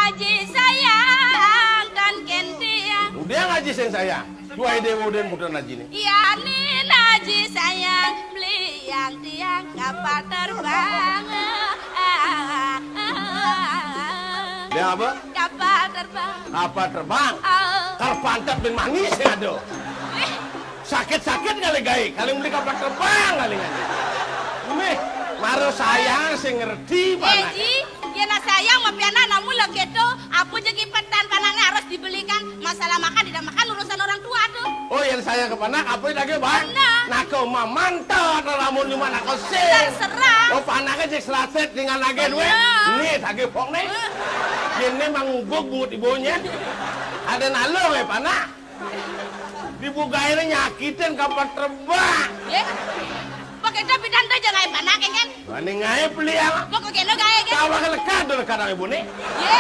aji sayang dan kentia. Dia ngaji sing sayang. Dua ide modern bukan ngaji nih. Ya nin aji sayang beli yang tiang kapal terbang. Dia apa? Kapal terbang. Apa terbang? Kalau pantat ben manis ya do. Sakit-sakit kali gai, kali beli kapal terbang kali ngani. Ini maro sayang sing ngerti panah. Ji, kena sayang mapiana namun legedo, apa jadi petan panangnya harus dibelikan. Masalah makan tidak makan urusan orang tua tuh. Oh yang saya ke panak apa lagi bang? Nah. Nak kau mantap lamun cuma nak kau sih. Terserah. Oh panaknya cek selaset dengan lagi duit. Nih lagi pok nih. Ini mangguk bungut ibunya. Ada nalo panak. Dibukain nyakitin kapal terbang. Ya. Pakai tapi dan aja nggak panak kan? Ini ngai beli apa? Pokoknya no gaya kan? Kau bakal lekat dulu kadang ibu nih. Ya.